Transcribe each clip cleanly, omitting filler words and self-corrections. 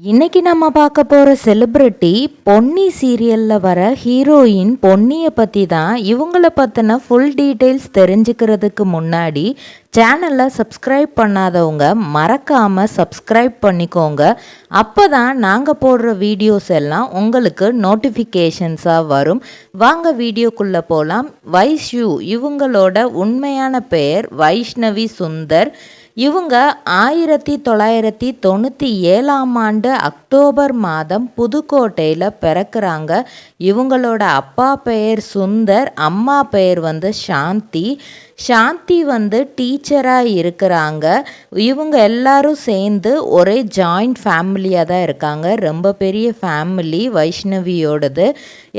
இன்னைக்கு நம்ம பார்க்க போகிற செலிப்ரிட்டி பொன்னி சீரியலில் வர ஹீரோயின் பொன்னியை பற்றி தான். இவங்கள பற்றின ஃபுல் டீட்டெயில்ஸ் தெரிஞ்சுக்கிறதுக்கு முன்னாடி சேனலை சப்ஸ்கிரைப் பண்ணாதவங்க மறக்காமல் சப்ஸ்கிரைப் பண்ணிக்கோங்க. அப்போ தான் நாங்கள் போடுற வீடியோஸ் எல்லாம் உங்களுக்கு நோட்டிஃபிகேஷன்ஸாக வரும். வாங்க வீடியோக்குள்ளே போகலாம். வைஷ்யூ இவங்களோட உண்மையான பெயர் வைஷ்ணவி சுந்தர். இவங்க 1997 அக்டோபர் மாதம் புதுக்கோட்டையில் பிறக்கிறாங்க. இவங்களோட அப்பா பெயர் சுந்தர், அம்மா பெயர் சாந்தி. சாந்தி டீச்சராக இருக்கிறாங்க. இவங்க எல்லாரும் சேர்ந்து ஒரே ஜாயிண்ட் ஃபேமிலியாக தான் இருக்காங்க. ரொம்ப பெரிய ஃபேமிலி வைஷ்ணவியோடது.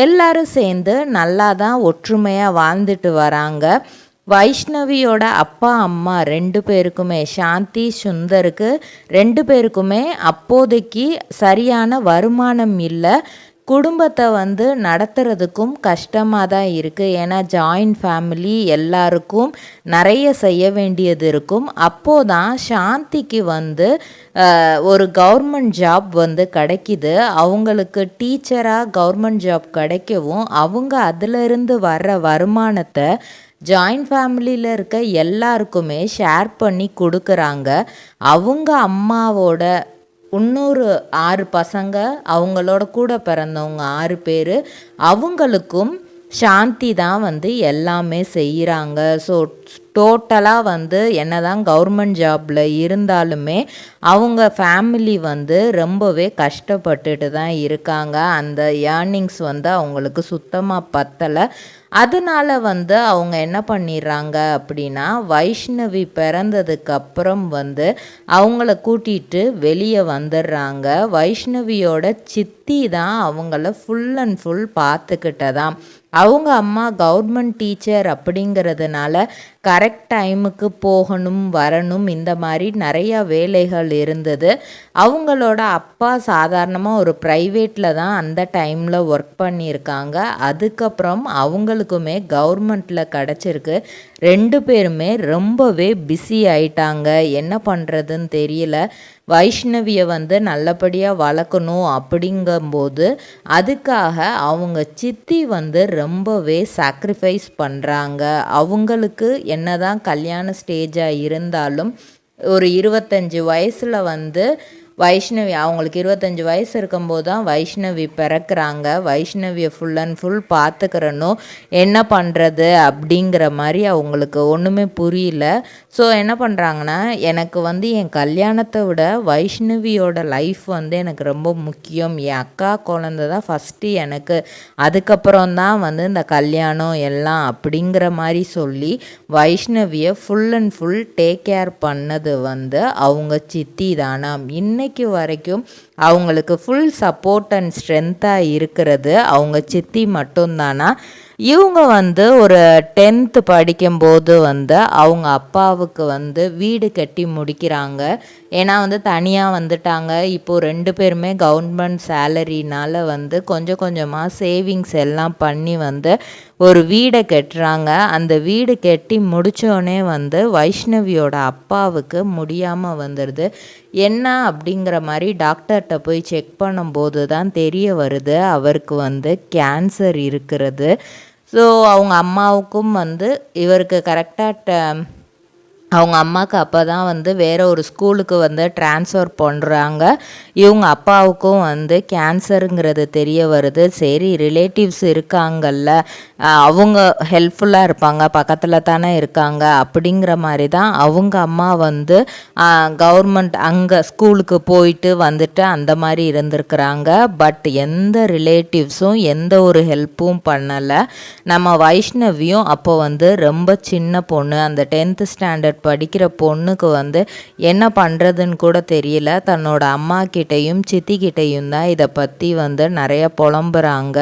எல்லாரும் சேர்ந்து நல்லா தான் ஒற்றுமையாக வாழ்ந்துட்டு வராங்க. வைஷ்ணவியோட அப்பா அம்மா 2 பேருக்குமே, சாந்தி சுந்தருக்கு 2 பேருக்குமே அப்போதைக்கு சரியான வருமானம் இல்லை. குடும்பத்தை நடத்துறதுக்கும் கஷ்டமாக தான் இருக்குது. ஏன்னா ஜாயிண்ட் ஃபேமிலி, எல்லாருக்கும் நிறைய செய்ய வேண்டியது இருக்கும். அப்போதான் சாந்திக்கு ஒரு கவர்மெண்ட் ஜாப் கிடைக்கிது. அவங்களுக்கு டீச்சராக கவர்மெண்ட் ஜாப் கிடைக்கவும் அவங்க அதிலிருந்து வர்ற வருமானத்தை ஜாயிண்ட் ஃபேமிலியில் இருக்க எல்லாருக்குமே ஷேர் பண்ணி கொடுக்குறாங்க. அவங்க அம்மாவோட இன்னொரு 6 பசங்க, அவங்களோட கூட பிறந்தவங்க 6 பேர், அவங்களுக்கும் சாந்தி தான் எல்லாமே செய்கிறாங்க. ஸோ டோட்டலாக என்ன தான் கவர்மெண்ட் ஜாபில் இருந்தாலுமே அவங்க ஃபேமிலி ரொம்பவே கஷ்டப்பட்டுட்டு தான் இருக்காங்க. அந்த ஏர்னிங்ஸ் அவங்களுக்கு சுத்தமாக பத்தலை. அதனால அவங்க என்ன பண்ணிடுறாங்க அப்படின்னா, வைஷ்ணவி பிறந்ததுக்கு அப்புறம் அவங்கள கூட்டிகிட்டு வெளியே வந்துடுறாங்க. வைஷ்ணவியோட சித்தி தான் அவங்கள ஃபுல் அண்ட் ஃபுல் பார்த்துக்கிட்டதாம். அவங்க அம்மா கவர்மெண்ட் டீச்சர் அப்படிங்கிறதுனால கரெக்ட் டைமுக்கு போகணும் வரணும், இந்த மாதிரி நிறையா வேலைகள் இருந்தது. அவங்களோட அப்பா சாதாரணமாக ஒரு ப்ரைவேட்டில் தான் அந்த டைமில் ஒர்க் பண்ணியிருக்காங்க. அதுக்கப்புறம் அவங்களுக்குமே கவர்மெண்ட்டில் கிடச்சிருக்கு. 2 பேருமே ரொம்பவே பிஸி ஆயிட்டாங்க. என்ன பண்ணுறதுன்னு தெரியல. வைஷ்ணவியை நல்லபடியாக வளர்க்கணும் அப்படிங்கும்போது அதுக்காக அவங்க சித்தி ரொம்பவே சாக்ரிஃபைஸ் பண்ணுறாங்க. அவங்களுக்கு என்னதான் கல்யாண ஸ்டேஜாக இருந்தாலும் ஒரு 25 வயசில் வைஷ்ணவி, அவங்களுக்கு 25 வயசு இருக்கும்போது தான் வைஷ்ணவி பிறக்கிறாங்க. வைஷ்ணவியை ஃபுல் அண்ட் ஃபுல் பார்த்துக்கிறணும், என்ன பண்ணுறது அப்படிங்கிற மாதிரி அவங்களுக்கு ஒன்றுமே புரியல. ஸோ என்ன பண்ணுறாங்கன்னா, எனக்கு என் கல்யாணத்தை விட வைஷ்ணவியோட லைஃப் எனக்கு ரொம்ப முக்கியம். என் அக்கா குழந்தை தான் ஃபஸ்ட்டு எனக்கு, அதுக்கப்புறம் தான் இந்த கல்யாணம் எல்லாம் அப்படிங்கிற மாதிரி சொல்லி வைஷ்ணவியை full and full take care பண்ணது அவங்க சித்தி தானாம். இன்னைக்கு வரைக்கும் அவங்களுக்கு ஃபுல் சப்போர்ட் அண்ட் ஸ்ட்ரென்த்தாக இருக்கிறது அவங்க சித்தி மட்டும்தானா. இவங்க ஒரு 10th படிக்கும்போது அவங்க அப்பாவுக்கு வீடு கட்டி முடிக்கிறாங்க. ஏன்னா தனியாக வந்துட்டாங்க. இப்போது 2 பேருமே கவர்மெண்ட் சேலரினால் கொஞ்சம் கொஞ்சமாக சேவிங்ஸ் எல்லாம் பண்ணி ஒரு வீடை கட்டுறாங்க. அந்த வீடு கட்டி முடித்தோடனே வைஷ்ணவியோட அப்பாவுக்கு முடியாமல் வந்துடுது. என்ன அப்படிங்கிற மாதிரி டாக்டர்கிட்ட போய் செக் பண்ணும்போது தான் தெரிய வருது அவருக்கு கேன்சர் இருக்கிறது. ஸோ அவங்க அம்மாவுக்கும் இவருக்கு கரெக்டாக அவங்க அம்மாவுக்கு அப்போ தான் வேறு ஒரு ஸ்கூலுக்கு ட்ரான்ஸ்ஃபர் பண்ணுறாங்க. இவங்க அப்பாவுக்கும் கேன்சருங்கிறது தெரிய வருது. சரி, ரிலேட்டிவ்ஸ் இருக்காங்கல்ல, அவங்க ஹெல்ப்ஃபுல்லாக இருப்பாங்க, பக்கத்தில் தானே இருக்காங்க அப்படிங்கிற மாதிரி தான் அவங்க அம்மா கவர்மெண்ட் அங்கே ஸ்கூலுக்கு போயிட்டு அந்த மாதிரி இருந்திருக்கிறாங்க. பட் எந்த ரிலேட்டிவ்ஸும் எந்த ஒரு ஹெல்ப்பும் பண்ணலை. நம்ம வைஷ்ணவியும் அப்போ ரொம்ப சின்ன பொண்ணு, அந்த 10th ஸ்டாண்டர்ட் படிக்கிற பொண்ணுக்கு என்ன பண்ணுறதுன்னு கூட தெரியல. தன்னோட அம்மா கிட்டேயும் சித்தி கிட்டேயும் தான் இதை பற்றி நிறைய புலம்புறாங்க.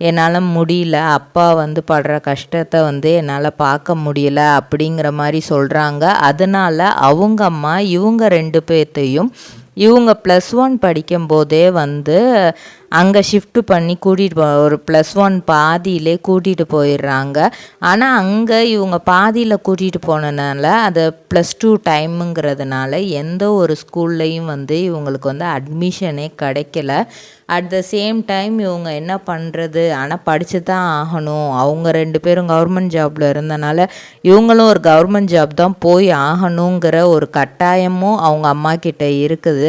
என்னால் முடியல, அப்பா படுற கஷ்டத்தை என்னால் பார்க்க முடியல அப்படிங்கிற மாதிரி சொல்கிறாங்க. அதனால அவங்க அம்மா இவங்க 2 பேர்த்தையும் இவங்க +1 படிக்கும்போதே அங்கே ஷிஃப்ட் பண்ணி கூட்டிகிட்டு ஒரு +1 பாதியிலே கூட்டிகிட்டு போயிடுறாங்க. ஆனால் அங்கே இவங்க பாதியில் கூட்டிகிட்டு போனதுனால அது +2 டைமுங்கிறதுனால எந்த ஒரு ஸ்கூல்லையும் வந்து இவங்களுக்கு வந்து அட்மிஷனே கிடைக்கல. அட் த சேம் டைம் இவங்க என்ன பண்ணுறது, ஆனால் படித்து தான் ஆகணும். அவங்க 2 பேரும் கவர்மெண்ட் ஜாபில் இருந்தனால இவங்களும் ஒரு கவர்மெண்ட் ஜாப் தான் போய் ஆகணுங்கிற ஒரு கட்டாயமும் அவங்க அம்மா கிட்ட இருக்குது.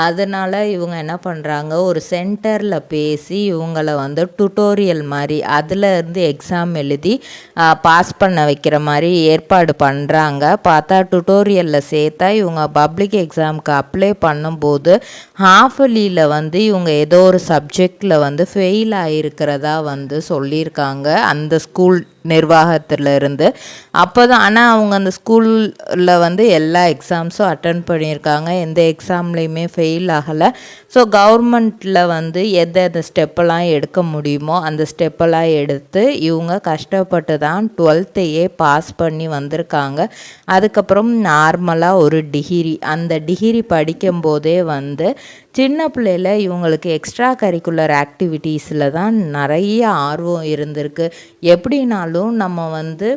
அதனால் இவங்க என்ன பண்ணுறாங்க, ஒரு சென்டரில் பேசி இவங்கள வந்து டுட்டோரியல் மாதிரி அதில் இருந்து எக்ஸாம் எழுதி பாஸ் பண்ண வைக்கிற மாதிரி ஏற்பாடு பண்ணுறாங்க. பார்த்தா டுட்டோரியலில் சேர்த்தா இவங்க பப்ளிக் எக்ஸாமுக்கு அப்ளை பண்ணும்போது ஹாஃபலியில் வந்து இவங்க ஏதோ ஒரு சப்ஜெக்டில் வந்து ஃபெயில் ஆகிருக்கிறதா வந்து சொல்லியிருக்காங்க அந்த ஸ்கூல் நிர்வாகத்தில் இருந்து. அப்போ தான் ஆனால் அவங்க அந்த ஸ்கூலில் வந்து எல்லா எக்ஸாம்ஸும் அட்டன் பண்ணியிருக்காங்க, எந்த எக்ஸாம்லேயுமே ஃபெயில் ஆகலை. ஸோ கவர்மெண்ட்டில் வந்து எந்த ஸ்டெப்பெல்லாம் எடுக்க முடியுமோ அந்த ஸ்டெப்பெல்லாம் எடுத்து இவங்க கஷ்டப்பட்டு தான் 12th பாஸ் பண்ணி வந்திருக்காங்க. அதுக்கப்புறம் நார்மலாக ஒரு டிகிரி, அந்த டிகிரி படிக்கும்போதே வந்து சின்ன பிள்ளையில் இவங்களுக்கு எக்ஸ்ட்ரா கரிக்குலர் ஆக்டிவிட்டீஸில் தான் நிறைய ஆர்வம் இருந்திருக்கு. எப்படினாலும் நம்ம வந்து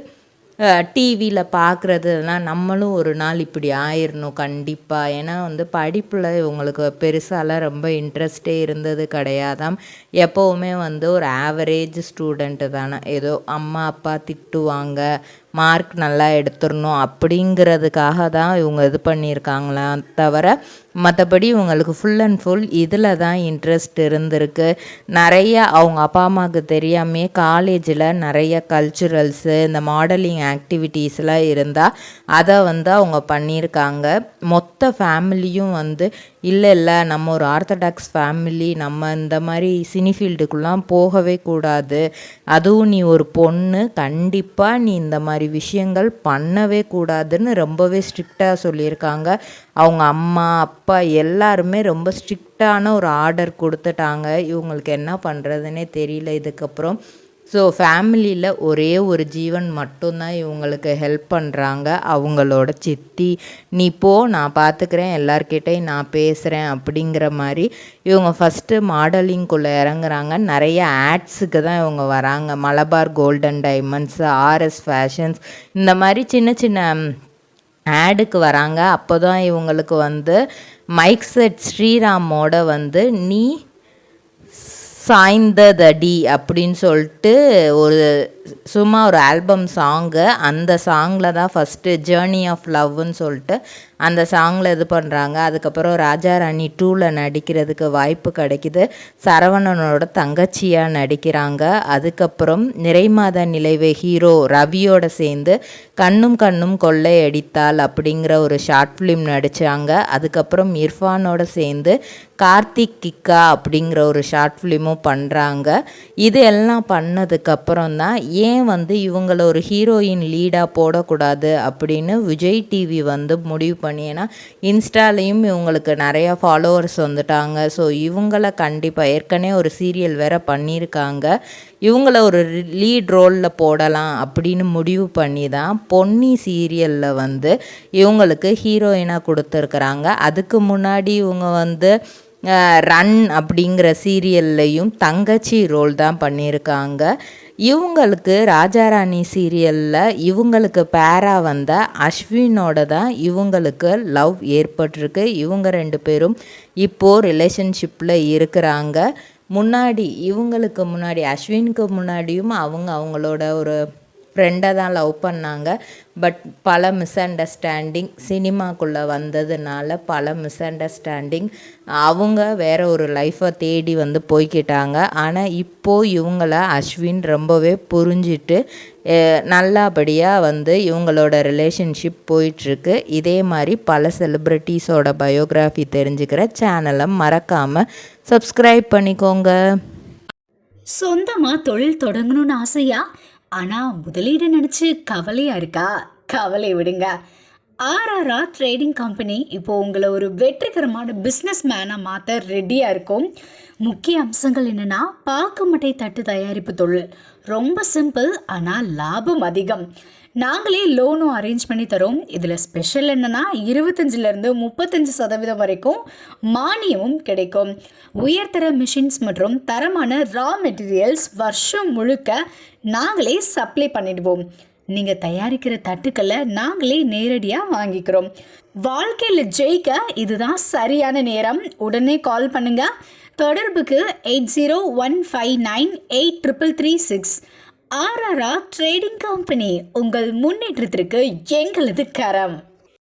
டிவியில் பார்க்குறதுலாம் நம்மளும் ஒரு நாள் இப்படி ஆயிடணும் கண்டிப்பாக. ஏன்னா வந்து படிப்பில் இவங்களுக்கு பெருசாலாம் ரொம்ப இன்ட்ரெஸ்டே இருந்தது கிடையாதாம். எப்போவுமே வந்து ஒரு ஆவரேஜ் ஸ்டூடெண்ட்டு தானே, ஏதோ அம்மா அப்பா திட்டுவாங்க, மார்க் நல்லா எடுத்துடணும் அப்படிங்கிறதுக்காக தான் இவங்க இது பண்ணியிருக்காங்களா தவிர மற்றபடி இவங்களுக்கு ஃபுல் அண்ட் ஃபுல் இதில் தான் இன்ட்ரெஸ்ட் இருந்திருக்கு. நிறைய அவங்க அப்பா அம்மாவுக்கு தெரியாமே காலேஜில் நிறைய கல்ச்சுரல்ஸு இந்த மாடலிங் ஆக்டிவிட்டீஸ்லாம் இருந்தால் அதை வந்து அவங்க பண்ணியிருக்காங்க. மொத்த ஃபேமிலியும் வந்து இல்லை நம்ம ஒரு ஆர்த்தடாக்ஸ் ஃபேமிலி, நம்ம இந்த மாதிரி சினி ஃபீல்டுக்குள்ளலாம் போகவே கூடாது, அதுவும் நீ ஒரு பொண்ணு, கண்டிப்பாக நீ இந்த மாதிரி விஷயங்கள் பண்ணவே கூடாதுன்னு ரொம்பவே ஸ்ட்ரிக்டாக சொல்லியிருக்காங்க. அவங்க அம்மா அப்பா எல்லாருமே ரொம்ப ஸ்ட்ரிக்டான ஒரு ஆர்டர் கொடுத்துட்டாங்க. இவங்களுக்கு என்ன பண்ணுறதுனே தெரியல இதுக்கப்புறம். ஸோ ஃபேமிலியில் ஒரே ஒரு ஜீவன் மட்டும்தான் இவங்களுக்கு ஹெல்ப் பண்ணுறாங்க, அவங்களோட சித்தி. நீ போ, நான் பார்த்துக்கிறேன், எல்லார்கிட்டையும் நான் பேசுகிறேன் அப்படிங்கிற மாதிரி இவங்க ஃபஸ்ட்டு மாடலிங்குள்ளே இறங்குறாங்க. நிறைய ஆட்ஸுக்கு தான் இவங்க வராங்க. Malabar golden diamonds, RS fashions, இந்த மாதிரி சின்ன சின்ன ஆடுக்கு வராங்க. அப்போ தான் இவங்களுக்கு வந்து மைக் செட் ஸ்ரீராமோட வந்து நீ சாய்ந்ததடி அப்படின்னு சொல்லிட்டு ஒரு சும்மா ஒரு ஆல்பம் சாங்கு, அந்த சாங்கில் தான் ஃபஸ்ட்டு ஜேர்னி ஆஃப் லவ்னு சொல்லிட்டு அந்த சாங்கில் இது பண்ணுறாங்க. அதுக்கப்புறம் ராஜா ராணி 2ல் நடிக்கிறதுக்கு வாய்ப்பு கிடைக்கிது. சரவணனோட தங்கச்சியாக நடிக்கிறாங்க. அதுக்கப்புறம் நிறைமாத நிலைவே ஹீரோ ரவியோட சேர்ந்து கண்ணும் கண்ணும் கொள்ளை அடித்தாள் அப்படிங்கிற ஒரு ஷார்ட் ஃபிலிம் நடித்தாங்க. அதுக்கப்புறம் இர்ஃபானோட சேர்ந்து கார்த்திக் கிக்கா அப்படிங்கிற ஒரு ஷார்ட் ஃபிலிமும் பண்ணுறாங்க. இது எல்லாம் பண்ணதுக்கப்புறம் தான் ஏன் வந்து இவங்கள ஒரு ஹீரோயின் லீடாக போடக்கூடாது அப்படின்னு விஜய் டிவி வந்து முடிவு பண்ணி, ஏன்னா இன்ஸ்டாலேயும் இவங்களுக்கு நிறையா ஃபாலோவர்ஸ் வந்துட்டாங்க. ஸோ இவங்கள கண்டிப்பாக ஏற்கனவே ஒரு சீரியல் வேறு பண்ணியிருக்காங்க, இவங்கள ஒரு லீட் ரோலில் போடலாம் அப்படின்னு முடிவு பண்ணி தான் பொன்னி சீரியலில் வந்து இவங்களுக்கு ஹீரோயினாக கொடுத்துருக்குறாங்க. அதுக்கு முன்னாடி இவங்க வந்து ரன் அப்படிங்கிற சீரியல்லையும் தங்கச்சி ரோல் தான் பண்ணியிருக்காங்க. இவங்களுக்கு ராஜாராணி சீரியலில் இவங்களுக்கு பேராக வந்த அஸ்வினோட தான் இவங்களுக்கு லவ் ஏற்பட்டிருக்கு. இவங்க 2 பேரும் இப்போது ரிலேஷன்ஷிப்பில் இருக்கிறாங்க. இவங்களுக்கு முன்னாடி அஸ்வினுக்கு முன்னாடியும் அவங்களோட ஒரு ஃப்ரெண்டை தான் லவ் பண்ணாங்க. பட் பல மிஸ் அண்டர்ஸ்டாண்டிங், சினிமாக்குள்ளே வந்ததுனால பல மிஸ் அண்டர்ஸ்டாண்டிங், அவங்க வேறு ஒரு லைஃப்பை தேடி வந்து போய்க்கிட்டாங்க. ஆனால் இப்போது இவங்கள அஸ்வின் ரொம்பவே புரிஞ்சிட்டு நல்லபடியாக வந்து இவங்களோட ரிலேஷன்ஷிப் போயிட்டுருக்கு. இதே மாதிரி பல செலிப்ரிட்டிஸோட பயோகிராஃபி தெரிஞ்சுக்கிற சேனலை மறக்காமல் சப்ஸ்கிரைப் பண்ணிக்கோங்க. சொந்தமாக தொழில் தொடங்கணும்னு ஆசையா? ஆனால் முதலீடு நினச்சி கவலையாக இருக்கா? கவலை விடுங்க. RRR ட்ரேடிங் கம்பெனி இப்போது உங்களை ஒரு வெற்றிகரமான பிஸ்னஸ் மேனாக மாற்ற ரெடியாக இருக்கும். முக்கிய அம்சங்கள் என்னென்னா, பாக்கு மட்டை தட்டு தயாரிப்பு தொழில் ரொம்ப சிம்பிள், ஆனால் லாபம் அதிகம். நாங்களே லோனும் அரேஞ்ச் பண்ணி தரோம். இதில் ஸ்பெஷல் என்னென்னா 25% 35% வரைக்கும் மானியமும் கிடைக்கும். உயர்தர மிஷின்ஸ் மற்றும் தரமான ரா மெட்டீரியல்ஸ் வருஷம் முழுக்க நாங்களே சப்ளை பண்ணிடுவோம். நீங்கள் தயாரிக்கிற தட்டுக்களை நாங்களே நேரடியாக வாங்கிக்கிறோம். வாழ்க்கையில் ஜெயிக்க இதுதான் சரியான நேரம். உடனே கால் பண்ணுங்க. தொடர்புக்கு 8015983336. RRR ட்ரேடிங் கம்பெனி, உங்கள் முன்னேற்றத்திற்கு எங்களது கரம்.